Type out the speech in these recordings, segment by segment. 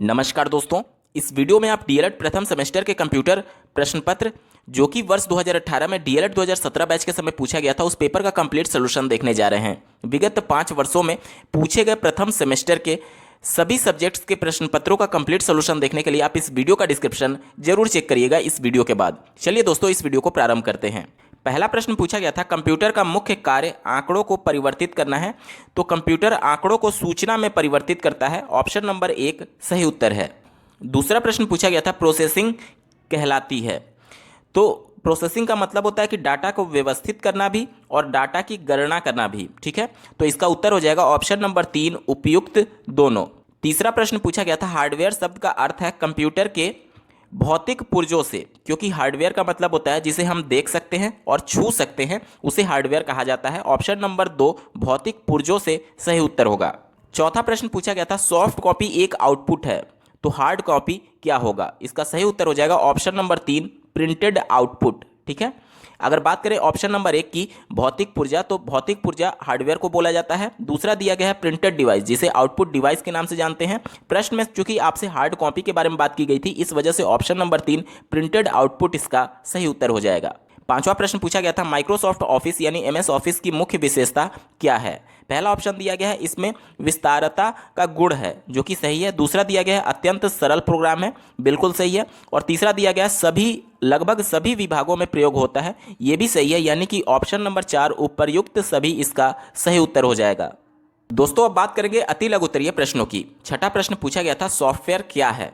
नमस्कार दोस्तों, इस वीडियो में आप डीएलएड प्रथम सेमेस्टर के कंप्यूटर प्रश्न पत्र जो कि वर्ष 2018 में डीएलएड 2017 बैच के समय पूछा गया था उस पेपर का कंप्लीट सोल्यूशन देखने जा रहे हैं। विगत 5 वर्षों में पूछे गए प्रथम सेमेस्टर के सभी सब्जेक्ट्स के प्रश्न पत्रों का कंप्लीट सोल्यूशन देखने के लिए आप इस वीडियो का डिस्क्रिप्शन जरूर चेक करिएगा इस वीडियो के बाद। चलिए दोस्तों, इस वीडियो को प्रारंभ करते हैं। पहला प्रश्न पूछा गया था, कंप्यूटर का मुख्य कार्य आंकड़ों को परिवर्तित करना है। तो कंप्यूटर आंकड़ों को सूचना में परिवर्तित करता है। ऑप्शन नंबर 1 सही उत्तर है। दूसरा प्रश्न पूछा गया था, प्रोसेसिंग कहलाती है। तो प्रोसेसिंग का मतलब होता है कि डाटा को व्यवस्थित करना भी और डाटा की गणना करना भी। ठीक है, तो इसका उत्तर हो जाएगा ऑप्शन नंबर 3 उपयुक्त दोनों। तीसरा प्रश्न पूछा गया था, हार्डवेयर शब्द का अर्थ है कंप्यूटर के भौतिक पुर्जों से, क्योंकि हार्डवेयर का मतलब होता है जिसे हम देख सकते हैं और छू सकते हैं, उसे हार्डवेयर कहा जाता है। ऑप्शन नंबर 2 भौतिक पुर्जों से सही उत्तर होगा। चौथा प्रश्न पूछा गया था, सॉफ्ट कॉपी एक आउटपुट है तो हार्ड कॉपी क्या होगा? इसका सही उत्तर हो जाएगा ऑप्शन नंबर 3 प्रिंटेड आउटपुट। ठीक है, अगर बात करें ऑप्शन नंबर 1 की भौतिक पुर्जा, तो भौतिक पुर्जा हार्डवेयर को बोला जाता है। दूसरा दिया गया है प्रिंटेड डिवाइस, जिसे आउटपुट डिवाइस के नाम से जानते हैं। प्रश्न में चूंकि आपसे हार्ड कॉपी के बारे में बात की गई थी, इस वजह से ऑप्शन नंबर 3 प्रिंटेड आउटपुट इसका सही उत्तर हो जाएगा। पांचवा प्रश्न पूछा गया था, माइक्रोसॉफ्ट ऑफिस यानी एमएस ऑफिस की मुख्य विशेषता क्या है? पहला ऑप्शन दिया गया है इसमें विस्तारता का गुण है, जो कि सही है। दूसरा दिया गया है अत्यंत सरल प्रोग्राम है, बिल्कुल सही है। और तीसरा दिया गया है लगभग सभी विभागों में प्रयोग होता है, ये भी सही है। यानी कि ऑप्शन नंबर 4 उपर्युक्त सभी इसका सही उत्तर हो जाएगा। दोस्तों, अब बात करेंगे अति लघु उत्तरीय प्रश्नों की। छठा प्रश्न पूछा गया था, सॉफ्टवेयर क्या है?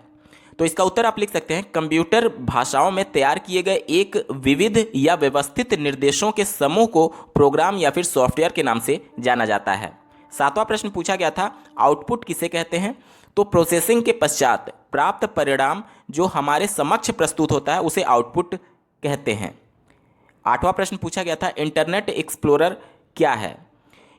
तो इसका उत्तर आप लिख सकते हैं, कंप्यूटर भाषाओं में तैयार किए गए एक विविध या व्यवस्थित निर्देशों के समूह को प्रोग्राम या फिर सॉफ्टवेयर के नाम से जाना जाता है। सातवां प्रश्न पूछा गया था, आउटपुट किसे कहते हैं? तो प्रोसेसिंग के पश्चात प्राप्त परिणाम जो हमारे समक्ष प्रस्तुत होता है उसे आउटपुट कहते हैं। आठवां प्रश्न पूछा गया था, इंटरनेट एक्सप्लोरर क्या है?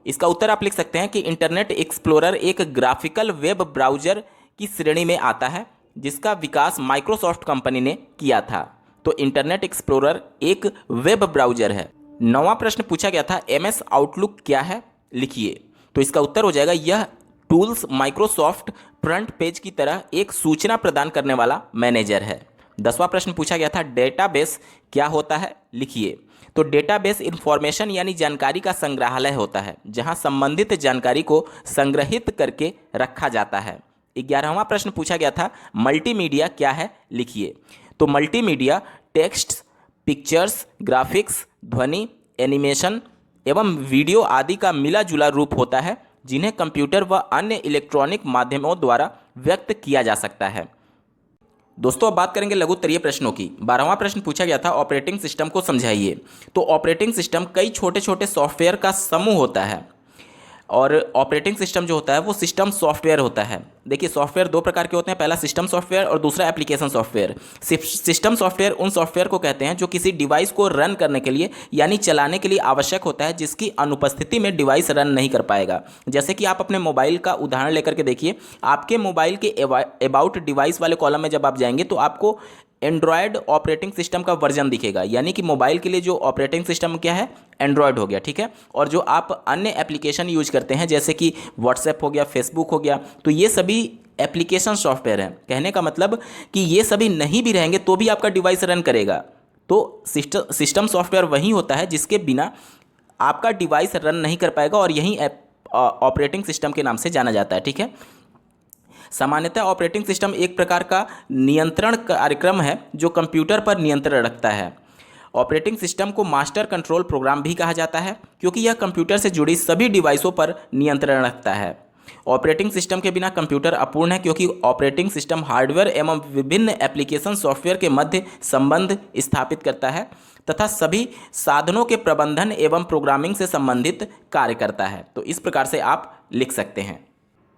इसका उत्तर आप लिख सकते हैं कि इंटरनेट एक्सप्लोरर एक ग्राफिकल वेब ब्राउजर की श्रेणी में आता है जिसका विकास माइक्रोसॉफ्ट कंपनी ने किया था। तो इंटरनेट एक्सप्लोरर एक वेब ब्राउजर है। नौवां प्रश्न पूछा गया था, एमएस आउटलुक क्या है? लिखिए। तो इसका उत्तर हो जाएगा, यह टूल्स माइक्रोसॉफ्ट फ्रंट पेज की तरह एक सूचना प्रदान करने वाला मैनेजर है। 10वां प्रश्न पूछा गया था, डेटाबेस क्या होता है? लिखिए। तो डेटाबेस इंफॉर्मेशन यानी जानकारी का संग्रहालय होता है जहां संबंधित जानकारी को संग्रहित करके रखा जाता है। 11वां प्रश्न पूछा गया था, मल्टीमीडिया क्या है? लिखिए। तो मल्टीमीडिया टेक्स्ट, पिक्चर्स, ग्राफिक्स, ध्वनि, एनिमेशन एवं वीडियो आदि का मिला जुला रूप होता है जिन्हें कंप्यूटर व अन्य इलेक्ट्रॉनिक माध्यमों द्वारा व्यक्त किया जा सकता है। दोस्तों, अब बात करेंगे लघु उत्तरीय प्रश्नों की। 12वां प्रश्न पूछा गया था, ऑपरेटिंग सिस्टम को समझाइए। तो ऑपरेटिंग सिस्टम कई छोटे छोटे सॉफ्टवेयर का समूह होता है और ऑपरेटिंग सिस्टम जो होता है वो सिस्टम सॉफ्टवेयर होता है। देखिए, सॉफ्टवेयर 2 प्रकार के होते हैं, पहला सिस्टम सॉफ्टवेयर और दूसरा एप्लीकेशन सॉफ्टवेयर। सिस्टम सॉफ्टवेयर उन सॉफ्टवेयर को कहते हैं जो किसी डिवाइस को रन करने के लिए यानी चलाने के लिए आवश्यक होता है, जिसकी अनुपस्थिति में डिवाइस रन नहीं कर पाएगा। जैसे कि आप अपने मोबाइल का उदाहरण लेकर के देखिए, आपके मोबाइल के अबाउट डिवाइस वाले कॉलम में जब आप जाएंगे तो आपको एंड्रॉयड ऑपरेटिंग सिस्टम का वर्जन दिखेगा, यानी कि मोबाइल के लिए जो ऑपरेटिंग सिस्टम क्या है, एंड्रॉयड हो गया। ठीक है, और जो आप अन्य एप्लीकेशन यूज करते हैं जैसे कि व्हाट्सएप हो गया, फेसबुक हो गया, तो ये सभी एप्लीकेशन सॉफ्टवेयर हैं। कहने का मतलब कि ये सभी नहीं भी रहेंगे तो भी आपका डिवाइस रन करेगा। तो सिस्टम सॉफ्टवेयर वही होता है जिसके बिना आपका डिवाइस रन नहीं कर पाएगा और यही ऑपरेटिंग सिस्टम के नाम से जाना जाता है। ठीक है, सामान्यतः ऑपरेटिंग सिस्टम एक प्रकार का नियंत्रण कार्यक्रम है जो कंप्यूटर पर नियंत्रण रखता है। ऑपरेटिंग सिस्टम को मास्टर कंट्रोल प्रोग्राम भी कहा जाता है क्योंकि यह कंप्यूटर से जुड़ी सभी डिवाइसों पर नियंत्रण रखता है। ऑपरेटिंग सिस्टम के बिना कंप्यूटर अपूर्ण है क्योंकि ऑपरेटिंग सिस्टम हार्डवेयर एवं विभिन्न एप्लीकेशन सॉफ्टवेयर के मध्य संबंध स्थापित करता है तथा सभी साधनों के प्रबंधन एवं प्रोग्रामिंग से संबंधित कार्य करता है। तो इस प्रकार से आप लिख सकते हैं।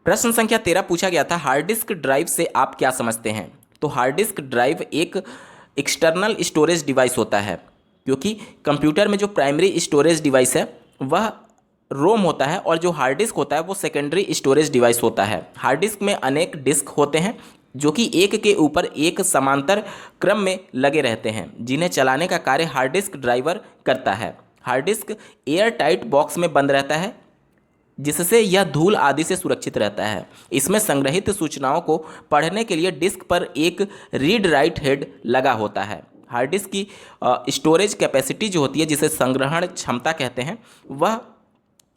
प्रश्न संख्या 13 पूछा गया था, हार्ड डिस्क ड्राइव से आप क्या समझते हैं? तो हार्ड डिस्क ड्राइव एक एक्सटर्नल स्टोरेज डिवाइस होता है क्योंकि कंप्यूटर में जो प्राइमरी स्टोरेज डिवाइस है वह रोम होता है और जो हार्ड डिस्क होता है वो सेकेंडरी स्टोरेज डिवाइस होता है। हार्ड डिस्क में अनेक डिस्क होते हैं जो कि एक के ऊपर एक समांतर क्रम में लगे रहते हैं, जिन्हें चलाने का कार्य हार्ड डिस्क ड्राइवर करता है। Hard disk air tight box में बंद रहता है जिससे यह धूल आदि से सुरक्षित रहता है। इसमें संग्रहित सूचनाओं को पढ़ने के लिए डिस्क पर एक रीड राइट हेड लगा होता है। हार्ड डिस्क की स्टोरेज कैपेसिटी जो होती है, जिसे संग्रहण क्षमता कहते हैं, वह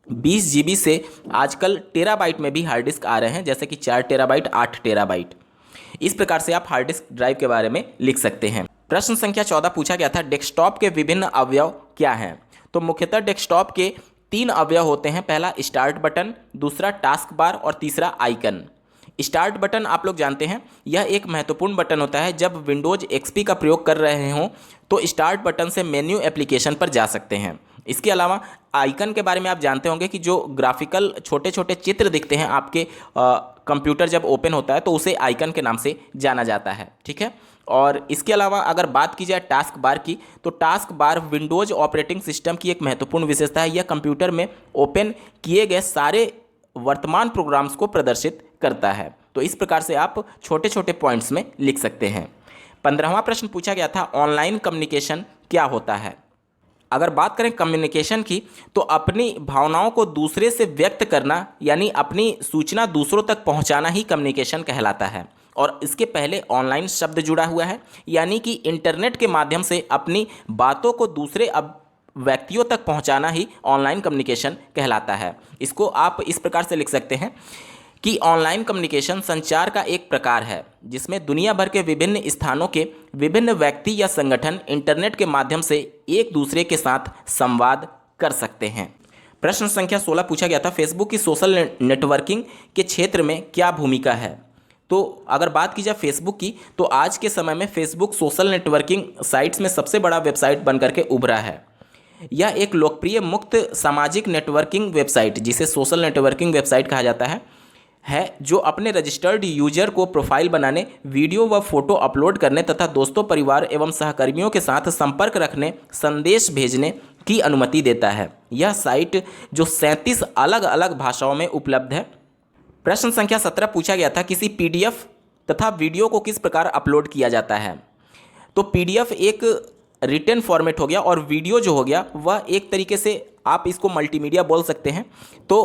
20 GB से आजकल टेराबाइट में भी हार्ड डिस्क आ रहे हैं, जैसे कि 4 टेराबाइट, 8 टेराबाइट। इस प्रकार से आप हार्ड डिस्क ड्राइव के बारे में लिख सकते हैं। प्रश्न संख्या 14 पूछा गया था, डेस्कटॉप के विभिन्न अवयव क्या हैं? तो मुख्यतः डेस्कटॉप के 3 अवयव होते हैं। पहला स्टार्ट बटन, दूसरा टास्क बार और तीसरा आइकन। स्टार्ट बटन आप लोग जानते हैं, यह एक महत्वपूर्ण बटन होता है। जब विंडोज XP का प्रयोग कर रहे हों तो स्टार्ट बटन से मेन्यू एप्लीकेशन पर जा सकते हैं। इसके अलावा आइकन के बारे में आप जानते होंगे कि जो ग्राफिकल छोटे छोटे चित्र दिखते हैं आपके कंप्यूटर जब ओपन होता है तो उसे आइकन के नाम से जाना जाता है, ठीक है। और इसके अलावा अगर बात की जाए टास्क बार की, तो task bar Windows operating system की एक महत्वपूर्ण विशेषता है। यह कंप्यूटर में ओपन किए गए सारे वर्तमान प्रोग्राम्स को प्रदर्शित करता है। तो इस प्रकार से आप छोटे छोटे पॉइंट्स में लिख सकते हैं। 15वां प्रश्न पूछा गया था, ऑनलाइन कम्युनिकेशन क्या होता है? अगर बात करें कम्युनिकेशन की, तो अपनी भावनाओं को दूसरे से व्यक्त करना, यानी अपनी सूचना दूसरों तक पहुंचाना ही कम्युनिकेशन कहलाता है। और इसके पहले ऑनलाइन शब्द जुड़ा हुआ है, यानी कि इंटरनेट के माध्यम से अपनी बातों को दूसरे व्यक्तियों तक पहुंचाना ही ऑनलाइन कम्युनिकेशन कहलाता है। इसको आप इस प्रकार से लिख सकते हैं कि ऑनलाइन कम्युनिकेशन संचार का एक प्रकार है जिसमें दुनिया भर के विभिन्न स्थानों के विभिन्न व्यक्ति या संगठन इंटरनेट के माध्यम से एक दूसरे के साथ संवाद कर सकते हैं। प्रश्न संख्या 16 पूछा गया था, फेसबुक की सोशल नेटवर्किंग के क्षेत्र में क्या भूमिका है? तो अगर बात की जाए फेसबुक की, तो आज के समय में फेसबुक सोशल नेटवर्किंग साइट्स में सबसे बड़ा वेबसाइट बनकर के उभरा है। यह एक लोकप्रिय मुक्त सामाजिक नेटवर्किंग वेबसाइट, जिसे सोशल नेटवर्किंग वेबसाइट कहा जाता है जो अपने रजिस्टर्ड यूजर को प्रोफाइल बनाने, वीडियो व फोटो अपलोड करने तथा दोस्तों, परिवार एवं सहकर्मियों के साथ संपर्क रखने, संदेश भेजने की अनुमति देता है। यह साइट जो 37 अलग अलग भाषाओं में उपलब्ध है। प्रश्न संख्या 17 पूछा गया था, किसी PDF तथा वीडियो को किस प्रकार अपलोड किया जाता है? तो PDF एक रिटन फॉर्मेट हो गया और वीडियो जो हो गया वह एक तरीके से आप इसको मल्टीमीडिया बोल सकते हैं। तो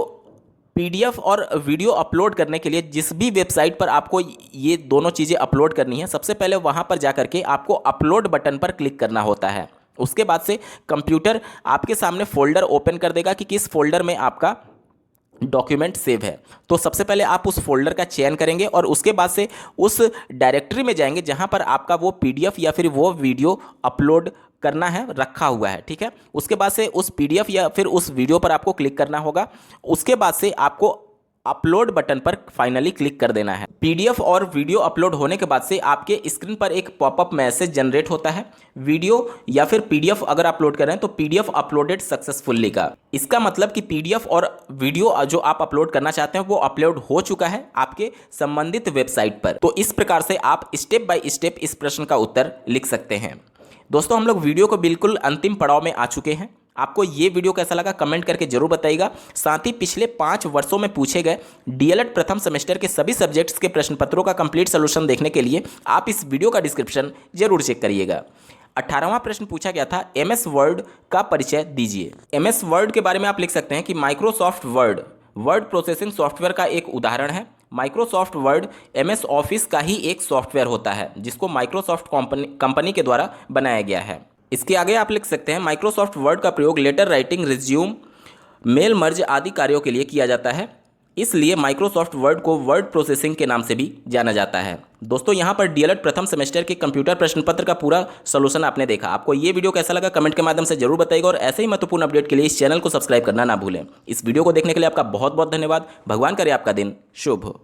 PDF और वीडियो अपलोड करने के लिए जिस भी वेबसाइट पर आपको ये दोनों चीज़ें अपलोड करनी है, सबसे पहले वहाँ पर जा करके आपको अपलोड बटन पर क्लिक करना होता है। उसके बाद से कंप्यूटर आपके सामने फोल्डर ओपन कर देगा कि किस फोल्डर में आपका डॉक्यूमेंट सेव है। तो सबसे पहले आप उस फोल्डर का चयन करेंगे और उसके बाद से उस डायरेक्टरी में जाएंगे जहां पर आपका वो PDF या फिर वो वीडियो अपलोड करना है, रखा हुआ है, ठीक है। उसके बाद से उस PDF या फिर उस वीडियो पर आपको क्लिक करना होगा। उसके बाद से आपको अपलोड बटन पर फाइनली क्लिक कर देना है। PDF और वीडियो अपलोड होने के बाद से आपके स्क्रीन पर एक पॉपअप मैसेज जनरेट होता है। वीडियो या फिर PDF अगर अपलोड कर रहे हैं तो PDF अपलोडेड सक्सेसफुल्ली का। इसका मतलब कि PDF और वीडियो जो आप अपलोड करना चाहते हैं वो अपलोड हो चुका है आपके संबंधित वेबसाइट पर। तो इस प्रकार से आप स्टेप बाय स्टेप इस प्रश्न का उत्तर लिख सकते हैं। दोस्तों, हम लोग वीडियो को बिल्कुल अंतिम पड़ाव में आ चुके हैं। आपको ये वीडियो कैसा लगा कमेंट करके जरूर बताइएगा। साथ ही पिछले 5 वर्षों में पूछे गए DLED प्रथम सेमेस्टर के सभी सब्जेक्ट्स के प्रश्न पत्रों का कंप्लीट सोल्यूशन देखने के लिए आप इस वीडियो का डिस्क्रिप्शन जरूर चेक करिएगा। 18वां प्रश्न पूछा गया था, MS वर्ड का परिचय दीजिए। MS वर्ड के बारे में आप लिख सकते हैं कि माइक्रोसॉफ्ट वर्ड प्रोसेसिंग सॉफ्टवेयर का एक उदाहरण है। माइक्रोसॉफ्ट वर्ड MS ऑफिस का ही एक सॉफ्टवेयर होता है जिसको माइक्रोसॉफ्ट कंपनी के द्वारा बनाया गया है। इसके आगे आप लिख सकते हैं, माइक्रोसॉफ्ट वर्ड का प्रयोग letter writing, resume, mail merge आदि कार्यों के लिए किया जाता है। इसलिए माइक्रोसॉफ्ट वर्ड को वर्ड प्रोसेसिंग के नाम से भी जाना जाता है। दोस्तों, यहाँ पर DLED प्रथम सेमेस्टर के कंप्यूटर प्रश्न पत्र का पूरा सोल्यूशन आपने देखा। आपको ये वीडियो कैसा लगा कमेंट के माध्यम से जरूर बताइएगा और ऐसे ही महत्वपूर्ण अपडेट के लिए इस चैनल को सब्सक्राइब करना ना भूलें। इस वीडियो को देखने के लिए आपका बहुत बहुत धन्यवाद। भगवान करे आपका दिन शुभ हो।